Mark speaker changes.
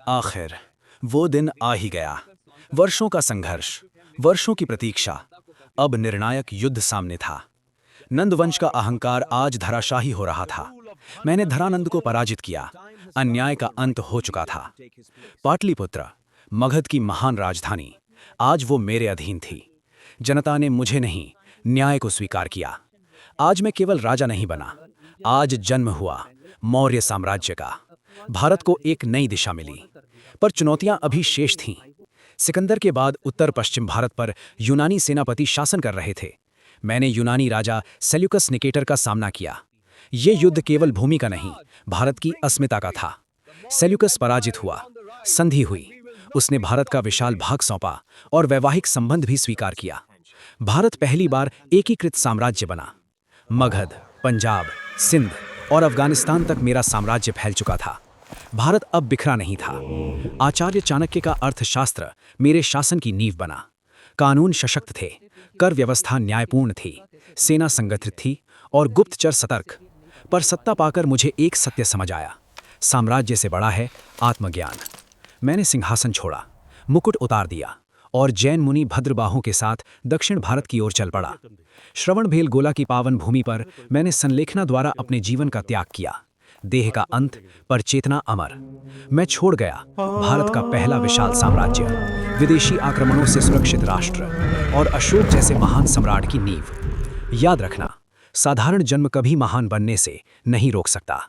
Speaker 1: आखिर वो दिन आ ही गया। वर्षों का संघर्ष, वर्षों की प्रतीक्षा, अब निर्णायक युद्ध सामने था। नंदवंश का अहंकार आज धराशाही हो रहा था। मैंने धरानंद को पराजित किया। अन्याय का अंत हो चुका था। पाटलिपुत्र, मगध की महान राजधानी, आज वो मेरे अधीन थी। जनता ने मुझे नहीं, न्याय को स्वीकार किया। आज मैं केवल राजा नहीं बना, आज जन्म हुआ मौर्य साम्राज्य का। भारत को एक नई दिशा मिली, पर चुनौतियां अभी शेष थीं। सिकंदर के बाद उत्तर पश्चिम भारत पर यूनानी सेनापति शासन कर रहे थे। मैंने यूनानी राजा सेल्यूकस निकेटर का सामना किया। ये युद्ध केवल भूमि का नहीं, भारत की अस्मिता का था। सेल्यूकस पराजित हुआ, संधि हुई। उसने भारत का विशाल भाग सौंपा और वैवाहिक संबंध भी स्वीकार किया। भारत पहली बार एकीकृत साम्राज्य बना। मगध, पंजाब, सिंध और अफगानिस्तान तक मेरा साम्राज्य फैल चुका था। भारत अब बिखरा नहीं था। आचार्य चाणक्य का अर्थशास्त्र मेरे शासन की नींव बना। कानून सशक्त थे, कर व्यवस्था न्यायपूर्ण थी, सेना संगठित थी और गुप्तचर सतर्क। पर सत्ता पाकर मुझे एक सत्य समझ आया, साम्राज्य से बड़ा है आत्मज्ञान। मैंने सिंहासन छोड़ा, मुकुट उतार दिया और जैन मुनि भद्रबाहु के साथ दक्षिण भारत की ओर चल पड़ा। श्रवणबेलगोला की पावन भूमि पर मैंने संलेखना द्वारा अपने जीवन का त्याग किया। देह का अंत पर चेतना अमर। मैं छोड़ गया भारत का पहला विशाल साम्राज्य, विदेशी आक्रमणों से सुरक्षित राष्ट्र और अशोक जैसे महान सम्राट की नींव। याद रखना, साधारण जन्म कभी महान बनने से नहीं रोक सकता।